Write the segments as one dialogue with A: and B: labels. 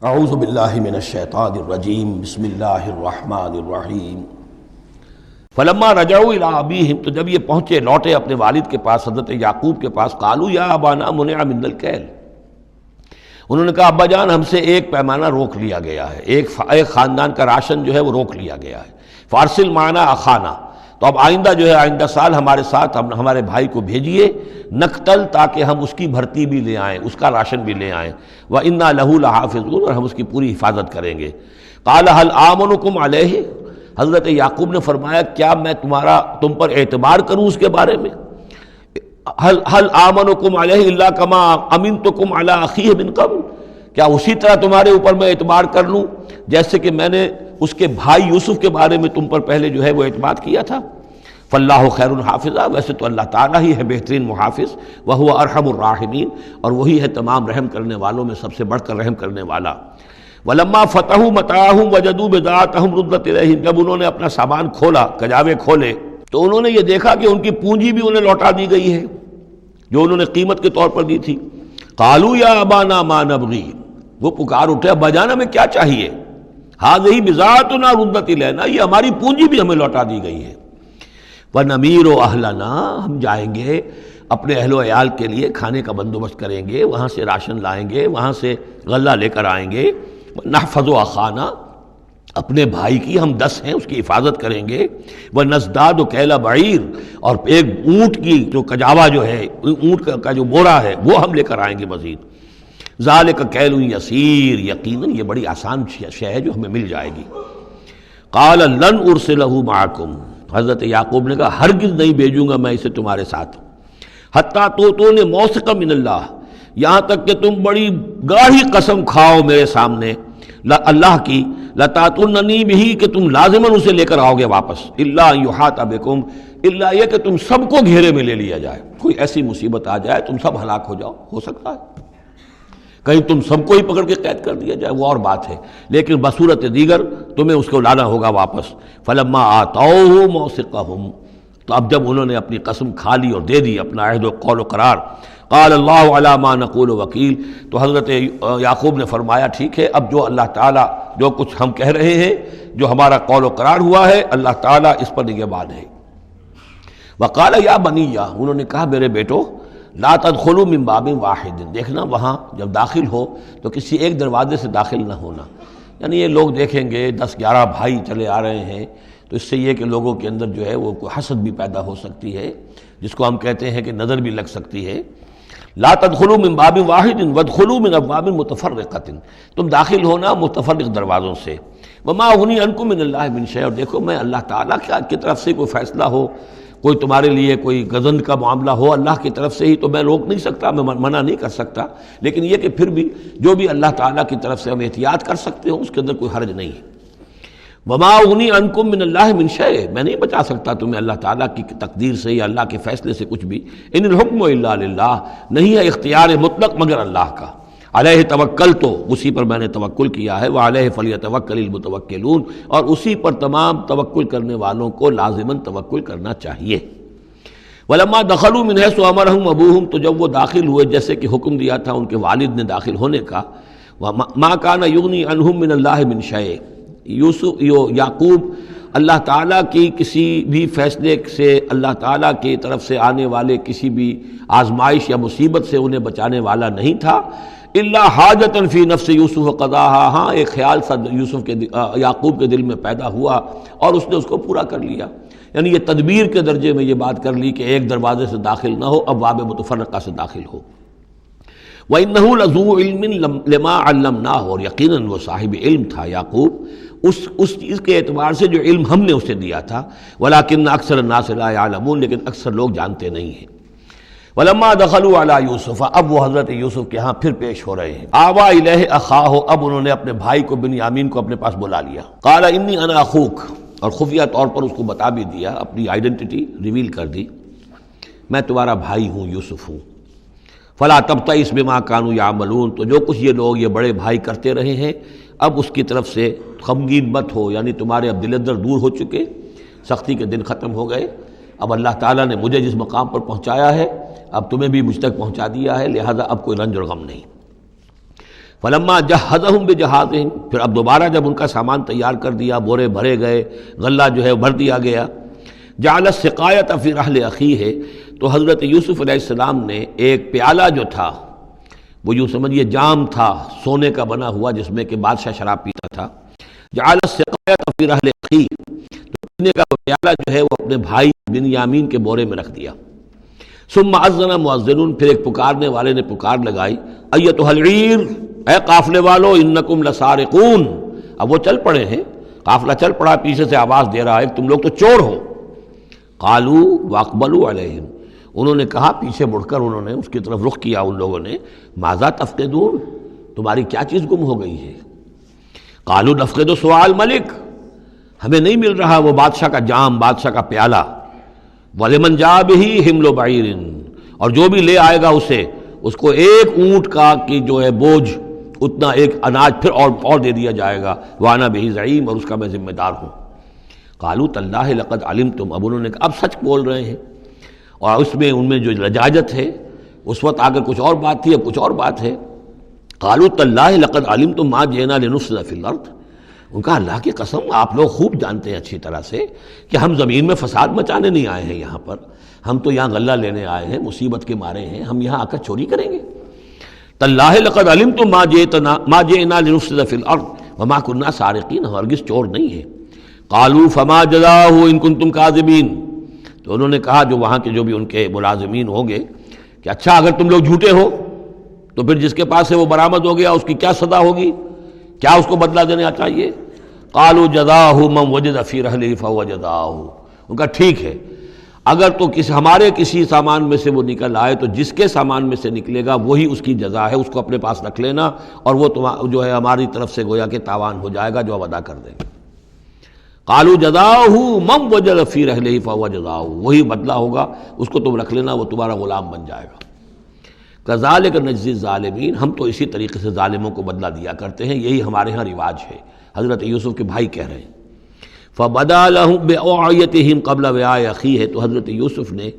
A: اعوذ باللہ من الشیطان الرجیم بسم اللہ الرحمن الرحیم فلما رجعوا الی ابیہم، تو جب یہ پہنچے لوٹے اپنے والد کے پاس، حضرت یعقوب کے پاس، قالوا یا ابانا منع منا الکیل، انہوں نے کہا ابا جان ہم سے ایک پیمانہ روک لیا گیا ہے، ایک خاندان کا راشن جو ہے وہ روک لیا گیا ہے، فارسل معنا اخانا، تو اب آئندہ جو ہے آئندہ سال ہمارے ساتھ ہمارے بھائی کو بھیجیے، نقتل، تاکہ ہم اس کی بھرتی بھی لے آئیں، اس کا راشن بھی لے آئیں، وَإِنَّا لَهُ لَحَافِظُونَ، اور ہم اس کی پوری حفاظت کریں گے۔ قَالَ هَلْ آمَنُكُمْ عَلَيْهِ، حضرت یعقوب نے فرمایا کیا میں تم پر اعتبار کروں اس کے بارے میں؟ هَلْ آمَنُكُمْ عَلَيْهِ إِلَّا كَمَا أَمِنْتُكُمْ عَلَىٰ أَخِيهِ مِنْ قَبْلُ، کیا اسی طرح تمہارے اوپر میں اعتبار کر لوں جیسے کہ میں نے اس کے بھائی یوسف کے بارے میں تم پر پہلے جو ہے وہ اعتماد کیا تھا؟ فاللہ خیر حافظہ، ویسے تو اللہ تعالیٰ ہی ہے بہترین محافظ، وہو ارحم الراحمین، اور وہی ہے تمام رحم کرنے والوں میں سب سے بڑھ کر رحم کرنے والا۔ ولما فتحوا متاعهم وجدوا بضاعتهم ردت الیہم، جب انہوں نے اپنا سامان کھولا، کجاوے کھولے، تو انہوں نے یہ دیکھا کہ ان کی پونجی بھی انہیں لوٹا دی گئی ہے جو انہوں نے قیمت کے طور پر دی تھی۔ قالوا یا ابانا ما نبغی، وہ پکار اٹھے ابا جان ہمیں کیا چاہیے؟ ہذہ بضاعتنا ردت الینا، یہ ہماری پونجی بھی ہمیں لوٹا دی گئی ہے۔ وَنَمِيرُ أَهْلَنَا، ہم جائیں گے اپنے اہل و عیال کے لیے کھانے کا بندوبست کریں گے، وہاں سے راشن لائیں گے، وہاں سے غلہ لے کر آئیں گے۔ نَحْفَظُ أَخَانَا، اپنے بھائی کی ہم 10 ہیں اس کی حفاظت کریں گے۔ وَنَزْدَادُ كَيْلَ بَعِيرٍ، اور ایک اونٹ کی جو کجاوا جو ہے، اونٹ کا جو بورا ہے وہ ہم لے کر آئیں گے مزید۔ ذَلِكَ كَيْلٌ يَسِيرٌ، یقیناً یہ بڑی آسان شے ہے جو ہمیں مل جائے گی۔ قَالَ لَنْ أُرْسِلَهُ مَعَكُمْ، حضرت یعقوب نے کہا ہرگز نہیں بھیجوں گا میں اسے تمہارے ساتھ، حتیٰ تؤتونی موثقا من اللہ، یہاں تک کہ تم بڑی گاڑھی قسم کھاؤ میرے سامنے اللہ کی، لتاتوننی بہ، کہ تم لازماً اسے لے کر آؤ گے واپس، الا ان یحاط بکم، الا یہ کہ تم سب کو گھیرے میں لے لیا جائے، کوئی ایسی مصیبت آ جائے تم سب ہلاک ہو جاؤ، ہو سکتا ہے کہیں تم سب کو ہی پکڑ کے قید کر دیا جائے، وہ اور بات ہے، لیکن بصورت دیگر تمہیں اس کو لانا ہوگا واپس۔ فلما آتوہ موثقہم، تو اب جب انہوں نے اپنی قسم کھا لی اور دے دی اپنا عہد و قول و قرار، قال اللہ علی ما نقول وکیل، تو حضرت یعقوب نے فرمایا ٹھیک ہے، اب جو اللہ تعالیٰ جو کچھ ہم کہہ رہے ہیں، جو ہمارا قول و قرار ہوا ہے، اللہ تعالیٰ اس پر نگہبان ہے۔ وقال یا بنی، انہوں نے کہا میرے بیٹو، لا تدخلوا من باب واحد، دیکھنا وہاں جب داخل ہو تو کسی ایک دروازے سے داخل نہ ہونا، یعنی یہ لوگ دیکھیں گے 10-11 بھائی چلے آ رہے ہیں، تو اس سے یہ کہ لوگوں کے اندر جو ہے وہ کوئی حسد بھی پیدا ہو سکتی ہے، جس کو ہم کہتے ہیں کہ نظر بھی لگ سکتی ہے۔ لا تدخلوا من باب واحد وادخلوا من ابواب متفرقۃ، تم داخل ہونا متفرق دروازوں سے۔ وما اغنی عنکم من اللہ من شیء، اور دیکھو میں اللہ تعالیٰ کی طرف سے کوئی فیصلہ ہو، کوئی تمہارے لیے کوئی غضب کا معاملہ ہو اللہ کی طرف سے ہی، تو میں روک نہیں سکتا، میں منع نہیں کر سکتا، لیکن یہ کہ پھر بھی جو بھی اللہ تعالیٰ کی طرف سے ہم احتیاط کر سکتے ہوں اس کے اندر کوئی حرج نہیں ہے۔ وما اغنی عنکم من اللہ من شیء، میں نہیں بچا سکتا تمہیں اللہ تعالیٰ کی تقدیر سے یا اللہ کے فیصلے سے کچھ بھی۔ ان الحکم الا للہ، نہیں ہے اختیار مطلق مگر اللہ کا۔ علیہ توکلت، اسی پر میں نے توکل کیا ہے، وعلیہ فلیتوکل المتوکلون، اور اسی پر تمام توکل کرنے والوں کو لازماً توکل کرنا چاہیے۔ ولما دخلوا من حیث امرهم ابوہم، تو جب وہ داخل ہوئے جیسے کہ حکم دیا تھا ان کے والد نے داخل ہونے کا، ما کان یغنی عنہم من اللہ من شیء، یعقوب اللہ تعالیٰ کی کسی بھی فیصلے سے، اللہ تعالیٰ کی طرف سے آنے والے کسی بھی آزمائش یا مصیبت سے انہیں بچانے والا نہیں تھا، الا حاجۃ فی نفس یوسف قضاها، ہاں ایک خیال سا یعقوب کے دل میں پیدا ہوا اور اس نے اس کو پورا کر لیا، یعنی یہ تدبیر کے درجے میں یہ بات کر لی کہ ایک دروازے سے داخل نہ ہو، ابواب متفرقہ سے داخل ہو۔ وَإِنَّهُ لَذُو عِلْمٍ لِمَا عَلَّمْنَاهُ، اور یقیناً وہ صاحب علم تھا یعقوب اس چیز کے اعتبار سے جو علم ہم نے اسے دیا تھا، وَلَٰكِنَّ أَكْثَرَ النَّاسِ لَا يَعْلَمُونَ، لیکن اکثر لوگ جانتے نہیں ہیں۔ وَلَمَّا دَخَلُوا عَلَىٰ يُوسُفَ، اب وہ حضرت یوسف کے ہاں پھر پیش ہو رہے ہیں۔ آوَىٰ إِلَيْهِ أَخَاهُ، اب انہوں نے اپنے بھائی کو بنیامین کو اپنے پاس بلا لیا۔ قَالَ إِنِّي أَنَا أَخُوكَ، اور خفیہ طور پر اس کو بتا بھی دیا، اپنی آئیڈینٹی ریویل کر دی، میں تمہارا بھائی ہوں، یوسف ہوں۔ فلا تبتئس بما كانوا يعملون، تو جو کچھ یہ لوگ یہ بڑے بھائی کرتے رہے ہیں اب اس کی طرف سے غمگین مت ہو، یعنی تمہارے اب دل اندر دور ہو چکے، سختی کے دن ختم ہو گئے، اب اللہ تعالیٰ نے مجھے جس مقام پر پہنچایا ہے اب تمہیں بھی مجھ تک پہنچا دیا ہے، لہذا اب کوئی رنج اور غم نہیں۔ فلما جہزہم بجہازہم، پھر اب دوبارہ جب ان کا سامان تیار کر دیا، بورے بھرے گئے، غلہ جو ہے بھر دیا گیا، جعل السقایۃ فی رحل اخیہ، تو حضرت یوسف علیہ السلام نے ایک پیالہ جو تھا، وہ یوں سمجھیے جام تھا سونے کا بنا ہوا جس میں کہ بادشاہ شراب پیتا تھا، جعل السقایۃ فی رحل اخیہ، تو پینے کا وہ پیالہ جو ہے وہ اپنے بھائی بنیامین کے بورے میں رکھ دیا۔ ثم اذن مؤذن، پھر ایک پکارنے والے نے پکار لگائی، ایتھا العیر، اے قافلے والو، انکم لسارقون، اب وہ چل پڑے ہیں، قافلہ چل پڑا، پیچھے سے آواز دے رہا ہے تم لوگ تو چور ہو۔ قالوا واقبلوا علیہم، انہوں نے کہا، پیچھے مڑ کر انہوں نے اس کی طرف رخ کیا ان لوگوں نے، ماذا تفقدون، تمہاری کیا چیز گم ہو گئی ہے؟ قالوا نفقد سؤال ملک، ہمیں نہیں مل رہا وہ بادشاہ کا جام، بادشاہ کا پیالہ، وَلِمَنْ جَاءَ بِهِ حِمْلُ بَعِيرٍ، اور جو بھی لے آئے گا اسے، اس کو ایک اونٹ کا کی جو ہے بوجھ، اتنا ایک اناج پھر اور دے دیا جائے گا، وَأَنَا بِهِ زَعِيمٌ، اور اس کا میں ذمہ دار ہوں۔ قَالُوا تَاللَّهِ لَقَدْ عَلِمْتُمْ، اب انہوں نے کہا اب سچ بول رہے ہیں، اور اس میں ان میں جو لجاجت ہے، اس وقت آگر کچھ اور بات تھی، اب کچھ اور بات ہے۔ قَالُوا تَاللَّهِ لَقَدْ عَلِمْتُمْ مَا جِئْنَا لِنُفْسِدَ فِي الْأَرْضِ، ان کا اللہ کی قسم آپ لوگ خوب جانتے ہیں اچھی طرح سے کہ ہم زمین میں فساد مچانے نہیں آئے ہیں، یہاں پر ہم تو یہاں غلہ لینے آئے ہیں، مصیبت کے مارے ہیں، ہم یہاں آ کر چوری کریں گے؟ تاللہ لقد علمتم ما جئنا لنفسد فی الارض وما كنا سارقین، ہرگز چور نہیں ہے۔ قالوا فما جزاؤہ ان کنتم کاذبین، تو انہوں نے کہا جو وہاں کے جو بھی ان کے ملازمین ہوں گے کہ اچھا اگر تم لوگ جھوٹے ہو تو پھر جس کے پاس سے وہ برآمد ہو گیا اس کی کیا سزا ہوگی، کیا اس کو بدلہ دینا چاہیے؟ قالوا جزاؤہ من وجد فی رحلہ فہو جزاؤہ، ان کا ٹھیک ہے، اگر تو ہمارے کسی سامان میں سے وہ نکل آئے تو جس کے سامان میں سے نکلے گا وہی اس کی جزا ہے، اس کو اپنے پاس رکھ لینا، اور وہ جو ہے ہماری طرف سے گویا کہ تاوان ہو جائے گا جو اب ادا کر دیں گے۔ قالوا جزاؤہ من وجد فی رحلہ فہو جزاؤہ، وہی بدلہ ہوگا، اس کو تم رکھ لینا، وہ تمہارا غلام بن جائے گا۔ کذالک نجزی الظالمین، ہم تو اسی طریقے سے ظالموں کو بدلہ دیا کرتے ہیں، یہی ہمارے ہاں رواج ہے۔ حضرت یوسف کے بھائی کہہ رہے ہیں فَبَدَا لَهُم بِأَوْعِيَتِهِمْ قَبْلَ وِعَاءِ أَخِيهِ، تو حضرت یوسف نے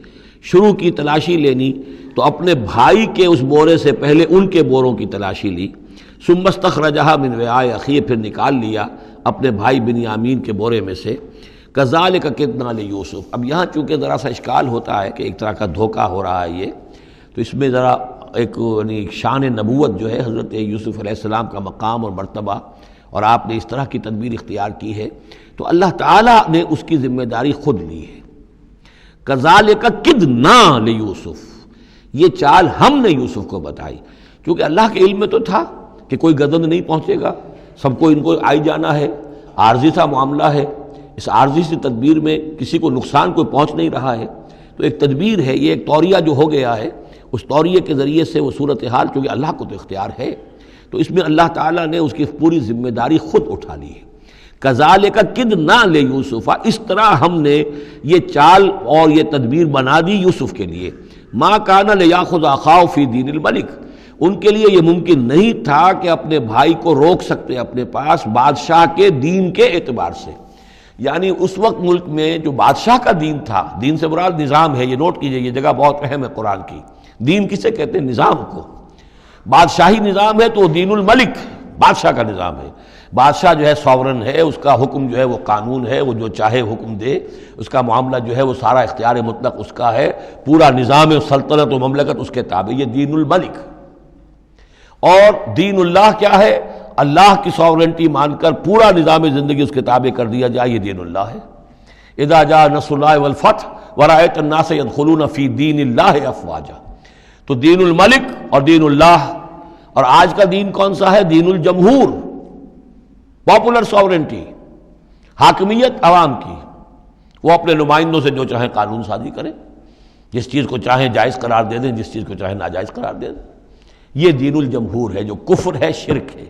A: شروع کی تلاشی لینی تو اپنے بھائی کے اس بورے سے پہلے ان کے بوروں کی تلاشی لی، ثُمَّ اسْتَخْرَجَهَا مِنْ وِعَاءِ أَخِيهِ، پھر نکال لیا اپنے بھائی بنیامین کے بورے میں سے۔ كَذَلِكَ كِدْنَا لِيُوسُف، اب یہاں چونکہ ذرا سا اشکال ہوتا ہے کہ ایک طرح کا دھوکہ ہو رہا ہے یہ، تو اس میں ذرا ایک یعنی شان نبوت جو ہے حضرت یوسف علیہ السلام کا مقام اور مرتبہ، اور آپ نے اس طرح کی تدبیر اختیار کی ہے تو اللہ تعالیٰ نے اس کی ذمہ داری خود لی ہے۔ کذالک کدنا لیوسف، یہ چال ہم نے یوسف کو بتائی، کیونکہ اللہ کے علم میں تو تھا کہ کوئی گزند نہیں پہنچے گا، سب کو ان کو آئی جانا ہے، عارضی سا معاملہ ہے، اس عارضی سی تدبیر میں کسی کو نقصان کوئی پہنچ نہیں رہا ہے، تو ایک تدبیر ہے، یہ ایک توریہ جو ہو گیا ہے، اس توریہ کے ذریعے سے وہ صورتحال، چونکہ اللہ کو تو اختیار ہے، تو اس میں اللہ تعالیٰ نے اس کی پوری ذمہ داری خود اٹھا لی ہے۔ کذالک کدنا لیوسف، اس طرح ہم نے یہ چال اور یہ تدبیر بنا دی یوسف کے لیے۔ ما کان لیاخذ اخاہ فی دین الملک، ان کے لیے یہ ممکن نہیں تھا کہ اپنے بھائی کو روک سکتے اپنے پاس بادشاہ کے دین کے اعتبار سے، یعنی اس وقت ملک میں جو بادشاہ کا دین تھا، دین سے مراد نظام ہے، یہ نوٹ کیجئے، یہ جگہ بہت اہم ہے قرآن کی۔ دین کسے کہتے ہیں؟ نظام کو۔ بادشاہی نظام ہے تو وہ دین الملک، بادشاہ کا نظام ہے، بادشاہ جو ہے ساورن ہے، اس کا حکم جو ہے وہ قانون ہے، وہ جو چاہے حکم دے، اس کا معاملہ جو ہے وہ سارا اختیار مطلق اس کا ہے، پورا نظام سلطنت و مملکت اس کے تابع، یہ دین الملک۔ اور دین اللہ کیا ہے؟ اللہ کی ساورنٹی مان کر پورا نظام زندگی اس کے تابع کر دیا جائے، یہ دین اللہ ہے۔ اذا جاء نصر اللہ والفتح ورأیت الناس يدخلون فی دین اللہ افواجا، تو دین الملک اور دین اللہ، اور آج کا دین کون سا ہے؟ دین الجمہور، پاپولر ساورنٹی، حاکمیت عوام کی، وہ اپنے نمائندوں سے جو چاہیں قانون سازی کریں، جس چیز کو چاہیں جائز قرار دے دیں، جس چیز کو چاہیں ناجائز قرار دے دیں، یہ دین الجمہور ہے جو کفر ہے، شرک ہے۔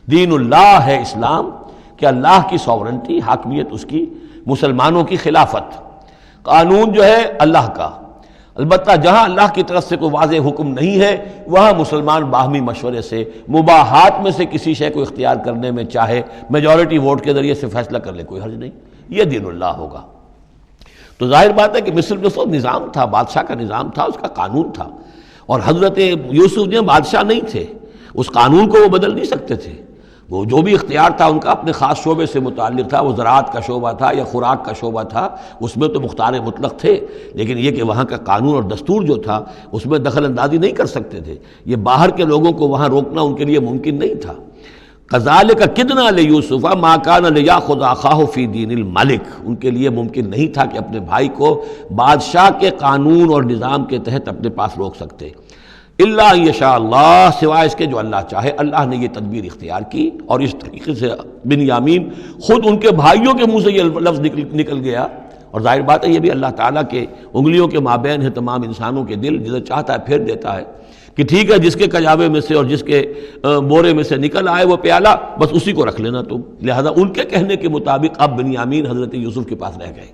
A: دین اللہ ہے اسلام، کہ اللہ کی ساورنٹی، حاکمیت اس کی، مسلمانوں کی خلافت، قانون جو ہے اللہ کا۔ البتہ جہاں اللہ کی طرف سے کوئی واضح حکم نہیں ہے وہاں مسلمان باہمی مشورے سے مباحات میں سے کسی شے کو اختیار کرنے میں چاہے میجورٹی ووٹ کے ذریعے سے فیصلہ کر لے، کوئی حرج نہیں، یہ دین اللہ ہوگا۔ تو ظاہر بات ہے کہ مصر میں سب نظام تھا، بادشاہ کا نظام تھا، اس کا قانون تھا، اور حضرت یوسف جو بادشاہ نہیں تھے، اس قانون کو وہ بدل نہیں سکتے تھے، وہ جو بھی اختیار تھا ان کا اپنے خاص شعبے سے متعلق تھا، وہ زراعت کا شعبہ تھا یا خوراک کا شعبہ تھا، اس میں تو مختار مطلق تھے، لیکن یہ کہ وہاں کا قانون اور دستور جو تھا اس میں دخل اندازی نہیں کر سکتے تھے، یہ باہر کے لوگوں کو وہاں روکنا ان کے لیے ممکن نہیں تھا۔ کذالک کدنا لیوسف ما کان لیاخذ اخاہ فی دین الملک، ان کے لیے ممکن نہیں تھا کہ اپنے بھائی کو بادشاہ کے قانون اور نظام کے تحت اپنے پاس روک سکتے، الا یشاء اللہ، سوائے اس کے جو اللہ چاہے۔ اللہ نے یہ تدبیر اختیار کی، اور اس طریقے سے بنیامین خود ان کے بھائیوں کے منہ سے یہ لفظ نکل گیا، اور ظاہر بات ہے یہ بھی اللہ تعالیٰ کے انگلیوں کے مابین ہے تمام انسانوں کے دل، جسے چاہتا ہے پھیر دیتا ہے کہ ٹھیک ہے جس کے کجاوے میں سے اور جس کے بورے میں سے نکل آئے وہ پیالہ، بس اسی کو رکھ لینا تم۔ لہذا ان کے کہنے کے مطابق اب بنیامین حضرت یوسف کے پاس رہ گئے۔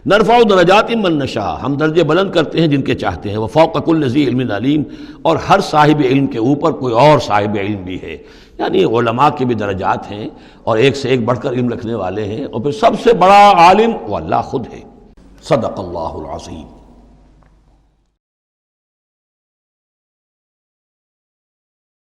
A: نرفع درجات من نشاء، ہم درجے بلند کرتے ہیں جن کے چاہتے ہیں، وفوق کل ذی علم علیم، اور ہر صاحب علم کے اوپر کوئی اور صاحب علم بھی ہے، یعنی علماء کے بھی درجات ہیں اور ایک سے ایک بڑھ کر علم رکھنے والے ہیں، اور پھر سب سے بڑا عالم وہ اللہ خود ہے۔ صدق اللہ العظیم۔